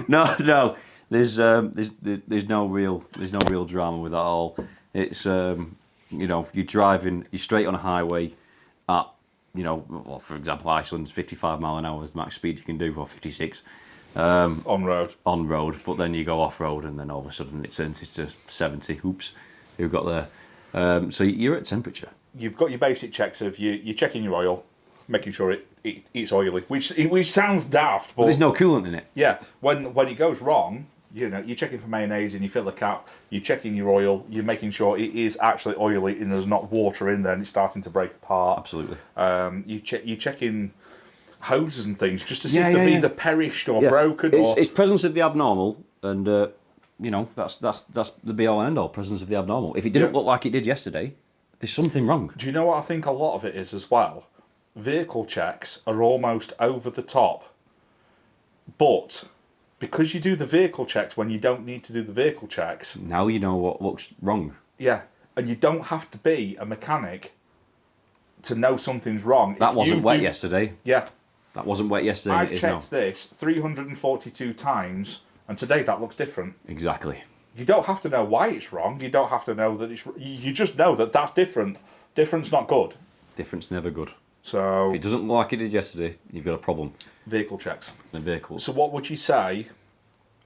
No. There's no real drama with that at all. It's you're driving, you're straight on a highway at for example, Iceland's 55 mile an hour is the max speed you can do, or 56. On road, but then you go off road, and then all of a sudden it turns to 70. Oops, who got there? So you're at temperature. You've got your basic checks of you're checking your oil, making sure it's oily, which sounds daft, but there's no coolant in it. Yeah, when it goes wrong, you're checking for mayonnaise and you fill the cap, you're checking your oil, you're making sure it is actually oily and there's not water in there and it's starting to break apart. Absolutely. You're checking hoses and things just to see if they've either perished or broken. It's presence of the abnormal, and that's the be all and end all. Presence of the abnormal. If it didn't look like it did yesterday, there's something wrong. Do you know what I think a lot of it is as well? Vehicle checks are almost over the top, but because you do the vehicle checks when you don't need to do the vehicle checks, now you know what looks wrong. Yeah, and you don't have to be a mechanic to know something's wrong. That wasn't wet yesterday. Yeah, that wasn't wet yesterday. I've checked this 342 times, and today that looks different. Exactly. You don't have to know why it's wrong. You don't have to know that it's... You just know that that's different. Different's not good. Different's never good. So... If it doesn't look like it did yesterday, you've got a problem. Vehicle checks. The vehicles. So what would you say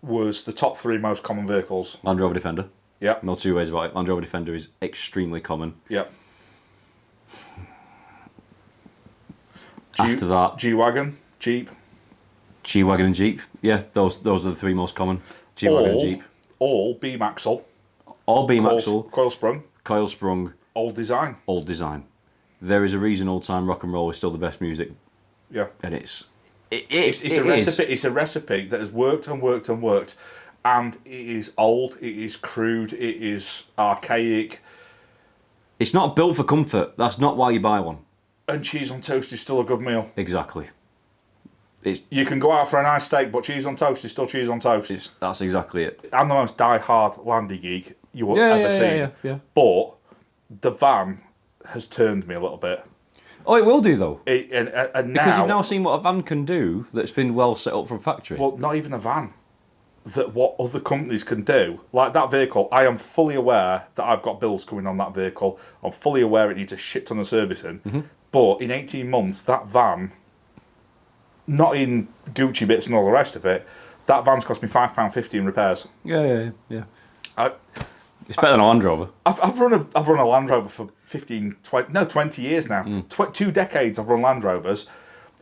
was the top 3 most common vehicles? Land Rover Defender. Yep. No two ways about it. Land Rover Defender is extremely common. Yep. After that... G-Wagon, Jeep. G-Wagon and Jeep. Yeah, those are the 3 most common. G-Wagon and Jeep. All beam axle. All beam axle. Coil sprung. Coil sprung. Old design. Old design. There is a reason old time rock and roll is still the best music. Yeah. And it's a recipe. It's a recipe that has worked and worked and worked, and it is old. It is crude. It is archaic. It's not built for comfort. That's not why you buy one. And cheese on toast is still a good meal. Exactly. You can go out for a nice steak, but cheese on toast is still cheese on toast. That's exactly it. I'm the most die-hard landy geek you will ever see. Yeah. But the van has turned me a little bit. Oh, it will do though. And because you've now seen what a van can do that's been well set up from factory. Well, not even a van. That what other companies can do. Like that vehicle, I am fully aware that I've got bills coming on that vehicle. I'm fully aware it needs a shit ton of servicing. Mm-hmm. But in 18 months, that van, not in Gucci bits and all the rest of it, that van's cost me £5.50 in repairs. Yeah. It's better than a Land Rover. I've run a Land Rover for 20 years now. 2 decades I've run Land Rovers.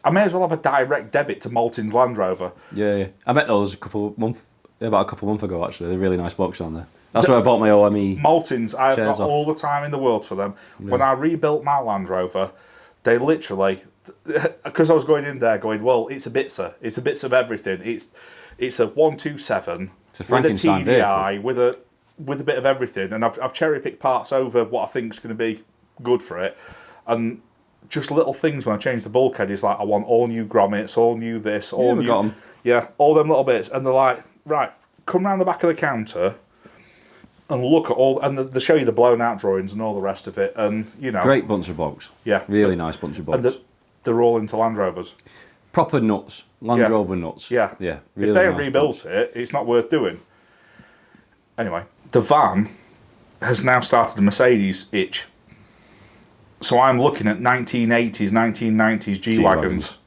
I may as well have a direct debit to Maltin's Land Rover. Yeah. I met those about a couple of months ago actually. They're a really nice box on there. That's where I bought my OME. Maltins, I have got off. all the time in the world for them. Yeah. When I rebuilt my Land Rover, they literally, because I was going in there going, well, it's a Bitzer. It's a bits of everything. It's a 127 it's a with a TDI, vehicle. with a bit of everything. And I've cherry-picked parts over what I think is going to be good for it. And just little things when I change the bulkhead is like, I want all new grommets, all new this, all new... got them. Yeah, all them little bits. And they're like, right, come round the back of the counter and look at all... And they show you the blown-out drawings and all the rest of it. And, you know... Great bunch of bogs. Yeah. Really nice bunch of bogs. And they're all into Land Rovers. Proper nuts. Land Rover nuts. Yeah. Yeah. Really if they haven't rebuilt it, it's not worth doing. Anyway, the van has now started a Mercedes itch. So I'm looking at 1980s, 1990s G-Wagons.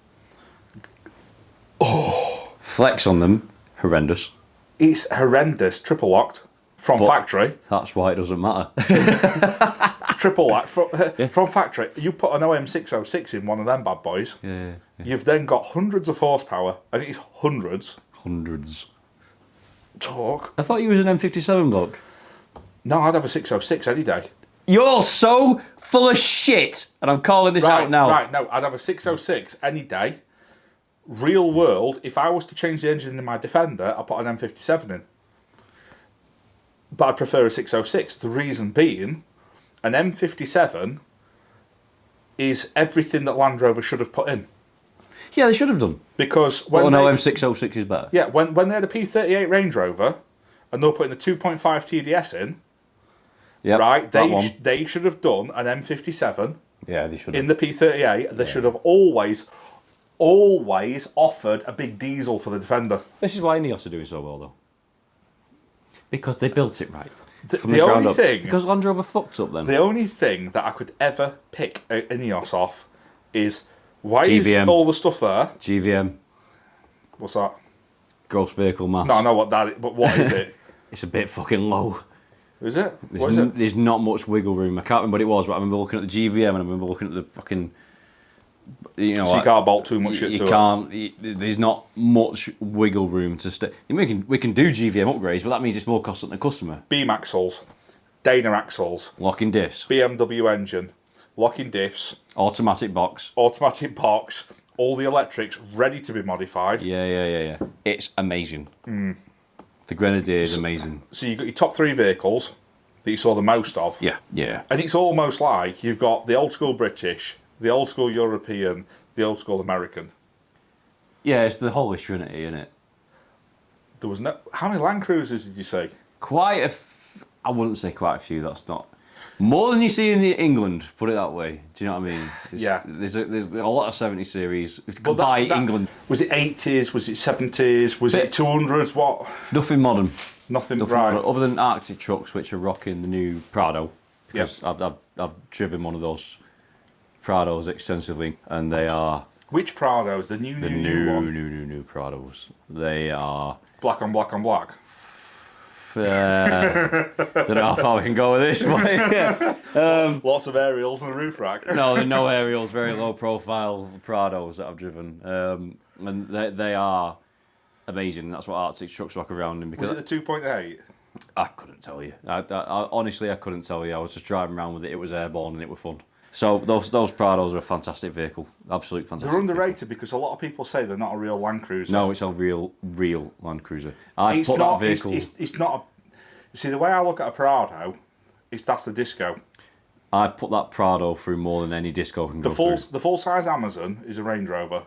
Oh. Flex on them, horrendous. It's horrendous, triple locked from factory. That's why it doesn't matter. Triple locked from factory. You put an OM606 in one of them bad boys. Yeah. You've then got hundreds of horsepower. I think it's hundreds. Talk. I thought you was an M57 bloke. No, I'd have a 606 any day. You're so full of shit, and I'm calling this out now. Right, no, I'd have a 606 any day. Real world, if I was to change the engine in my Defender, I'd put an M57 in. But I'd prefer a 606. The reason being, an M57 is everything that Land Rover should have put in. Yeah, they should have done. Because when M606 is better. Yeah, when they had a P38 Range Rover, and they were putting the 2.5 TDS in, yep, right? They should have done an M57. Yeah, they should have. In the P38, they should have always offered a big diesel for the Defender. This is why Ineos are doing so well, though. Because they built it right. The only thing... Because Land Rover fucked up then. The only thing that I could ever pick Ineos off is, why GVM. is all the stuff there? GVM. What's that? Gross vehicle mass. No, I know what that is, but what is it? It's a bit fucking low. Is it? What is it? There's not much wiggle room. I can't remember what it was, but I remember looking at the GVM and I remember looking at the fucking... You know, so you can't bolt too much shit to it. There's not much wiggle room to stay. We can do GVM upgrades, but that means it's more cost than the customer. Beam axles, Dana axles, locking diffs, BMW engine, locking diffs, automatic box, all the electrics ready to be modified. Yeah. It's amazing. The Grenadier is amazing. So you've got your top 3 vehicles that you saw the most of. Yeah. And it's almost like you've got the old school British, the old school European, the old school American. Yeah, it's the Holy Trinity, isn't it? There was no... How many Land Cruisers did you say? I wouldn't say quite a few, that's not... More than you see in England, put it that way. Do you know what I mean? There's a lot of 70 series. Well, England. Was it 80s? Was it 70s? Was it 200s? What? Nothing modern. Nothing other than Arctic trucks, which are rocking the new Prado. Because I've driven one of those Prados extensively, and they are... Which Prados? The new one? New Prados. They are... Black on black on black? Don't know how far we can go with this one. Yeah. Lots of aerials and a roof rack. No, there are no aerials, very low profile Prados that I've driven. And they are amazing. That's what Arctic trucks rock around in. Because was it the 2.8? I couldn't tell you. I honestly, I couldn't tell you. I was just driving around with it. It was airborne and it was fun. So those Prados are a fantastic vehicle. Absolute fantastic. They're underrated because a lot of people say they're not a real Land Cruiser. No, it's a real Land Cruiser. It's not a... See, the way I look at a Prado, that's the Disco. I've put that Prado through more than any Disco can go through. The full-size Amazon is a Range Rover.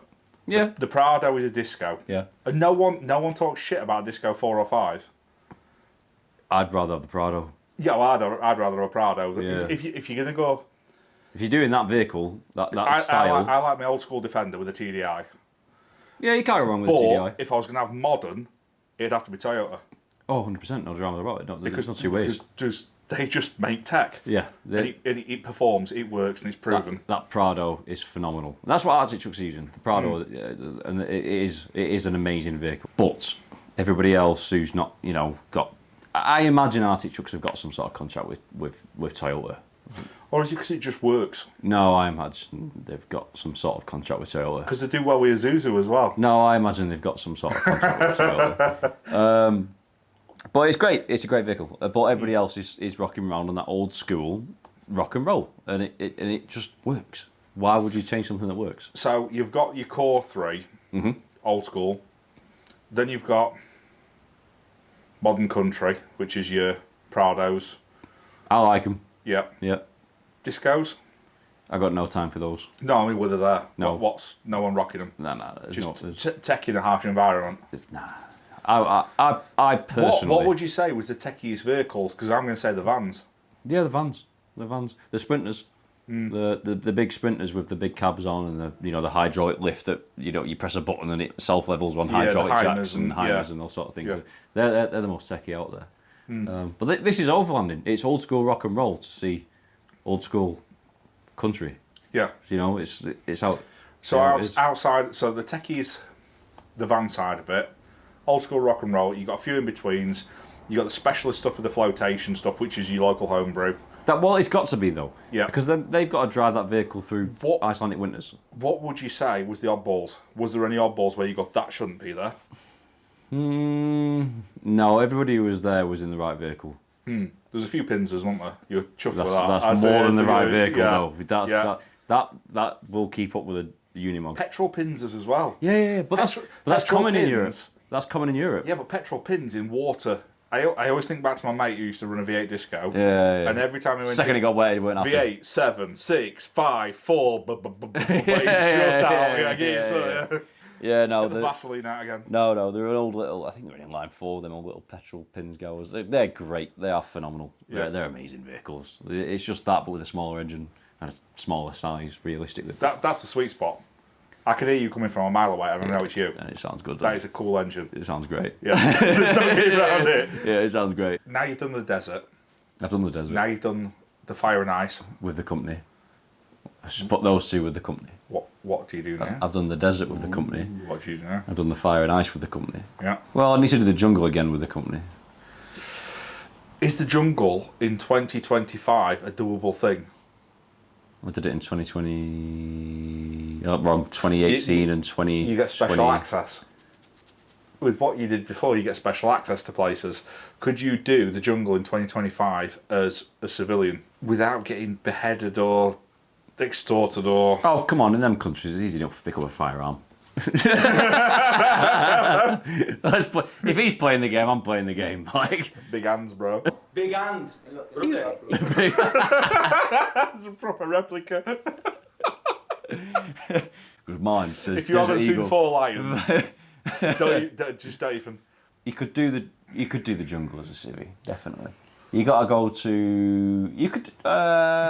Yeah. The Prado is a Disco. Yeah. And no one talks shit about Disco 4 or 5. I'd rather have the Prado. Yeah, well, I'd rather a Prado. Yeah. If you're going to go... If you're doing that vehicle, that style... I like my old-school Defender with a TDI. Yeah, you can't go wrong with a TDI. If I was going to have modern, it'd have to be Toyota. Oh, 100%, no drama about it. There's not two ways. They just make tech. Yeah. It performs, it works, and it's proven. That Prado is phenomenal. And that's what Arctic trucks are using. The Prado, and it is an amazing vehicle. But everybody else who's not, got... I imagine Arctic trucks have got some sort of contract with Toyota. Or is it because it just works? No, I imagine they've got some sort of contract with Toyota. Because they do well with Isuzu as well. No, I imagine they've got some sort of contract with Toyota. But it's great. It's a great vehicle. But everybody else is rocking around on that old school rock and roll, and it just works. Why would you change something that works? So you've got your core 3, old school. Then you've got modern country, which is your Prados. I like them. Yeah. Yeah. Discos. I got no time for those. No, I mean whether they're no. What's no one rocking them? No. Just tech in a harsh environment. Nah. I personally... What would you say was the techiest vehicles? Because I'm going to say the vans. Yeah, the vans. The Sprinters. The big Sprinters with the big cabs on and the hydraulic lift that you press a button and it self levels on hydraulic jacks and Heiners and all sort of things. Yeah. They're the most techie out there. But this is overlanding. It's old school rock and roll to see old school country. Yeah. It's out. So outside, so the techies, the van side of it. Old school rock and roll, you've got a few in-betweens. You've got the specialist stuff with the flotation stuff, which is your local homebrew. It's got to be, though. Yeah. Because they've got to drive that vehicle through Icelandic winters. What would you say was the oddballs? Was there any oddballs where you go, that shouldn't be there? No, everybody who was there was in the right vehicle. There's a few Pinzers, weren't there? You're chuffed with that. That's more than the right vehicle, though. That will keep up with a Unimog. Petrol Pinzers as well. Yeah. But that's common in Europe. That's common in Europe. Yeah, but petrol pins in water. I always think back to my mate who used to run a V8 Disco. Yeah. And every time he went second it got wet, he weren't happy. V8, 7, 6, 5, 4, but he's just out. Yeah, no. Get the Vaseline out again. No, they're an old little, I think they're in line 4, them old little petrol Pinzgauers. They're great. They are phenomenal. Yeah. They're amazing vehicles. It's just that, but with a smaller engine and a smaller size, realistically. That's the sweet spot. I can hear you coming from a mile away, and I know it's you. And it sounds good. That is a cool engine. It sounds great. Yeah, there's no getting around it. Yeah, it sounds great. Now you've done the desert. I've done the desert. Now you've done the fire and ice. With the company. I just put those two with the company. What do you do now? I've done the desert with the company. What do you do now? I've done the fire and ice with the company. Yeah. Well, I need to do the jungle again with the company. Is the jungle in 2025 a doable thing? I did it in 2018 and 2020. You get special access. With what you did before, you get special access to places. Could you do the jungle in 2025 as a civilian without getting beheaded or extorted or... Oh, come on, in them countries it's easy enough to pick up a firearm. If he's playing the game, I'm playing the game. Like big hands, bro. Big hands. That's a proper replica. With mine. So if you haven't seen 4 Lions, don't even. You could do the jungle as a civvy, definitely. You got to go to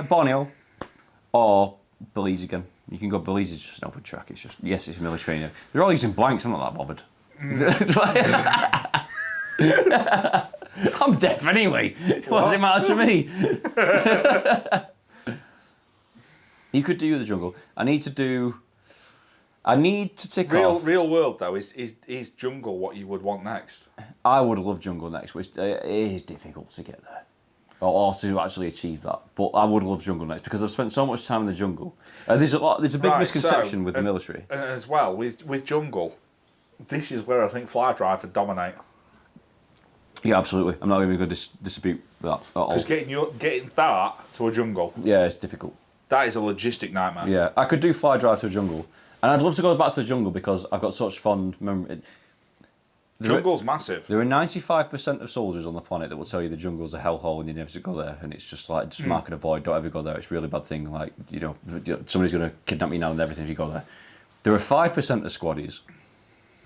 Borneo or Belize again. You can go Belize is just an open track. It's just it's military. They're all using blanks. I'm not that bothered. I'm deaf anyway. What does it matter to me? You could do the jungle. I need to tick off. Real world though, is jungle what you would want next? I would love jungle next, but it is difficult to get there. Or to actually achieve that. But I would love jungle next because I've spent so much time in the jungle. There's a big misconception with the military. And as well, with jungle, this is where I think fly drive would dominate. Yeah, absolutely. I'm not even going to dispute that at all. Because getting that to a jungle, yeah, it's difficult. that is a logistic nightmare. Yeah, I could do fly drive to a jungle. And I'd love to go back to the jungle because I've got such fond memory. Jungle's massive. There are 95% of soldiers on the planet that will tell you the jungle's a hellhole and you never should go there. And it's just like, just mark and avoid, don't ever go there. It's a really bad thing. Like, somebody's going to kidnap you now and everything if you go there. There are 5% of squaddies,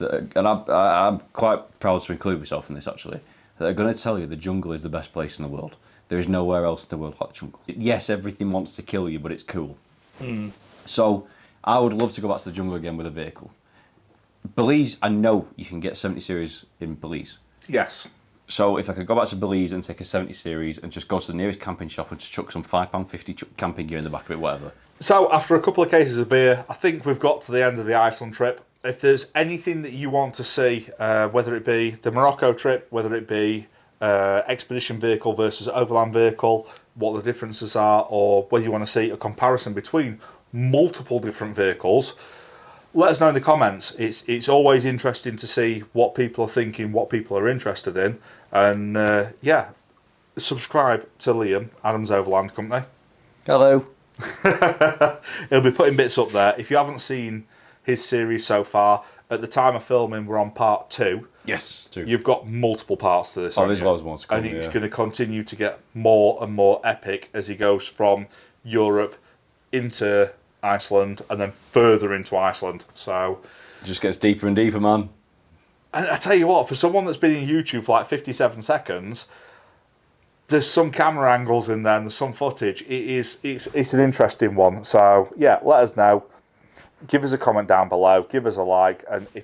and I'm quite proud to include myself in this actually, that are going to tell you the jungle is the best place in the world. There is nowhere else in the world like the jungle. Yes, everything wants to kill you, but it's cool. So I would love to go back to the jungle again with a vehicle. Belize, I know you can get 70 series in Belize. Yes. So if I could go back to Belize and take a 70 series and just go to the nearest camping shop and just chuck some £5.50 camping gear in the back of it, whatever. So after a couple of cases of beer, I think we've got to the end of the Iceland trip. If there's anything that you want to see, whether it be the Morocco trip, whether it be expedition vehicle versus overland vehicle, what the differences are, or whether you want to see a comparison between multiple different vehicles, let us know in the comments. It's always interesting to see what people are thinking, what people are interested in. And yeah, subscribe to Liam, Adam's Overland Company. Hello. He'll be putting bits up there. If you haven't seen his series so far, at the time of filming, we're on part 2. Yes, 2. You've got multiple parts to this. Oh, there's loads more to come. And it's going to continue to get more and more epic as he goes from Europe into Iceland and then further into Iceland. So it just gets deeper and deeper, man. And I tell you what, for someone that's been in YouTube for like 57 seconds, there's some camera angles in there and there's some footage. It's an interesting one. So yeah, let us know. Give us a comment down below. Give us a like. And if you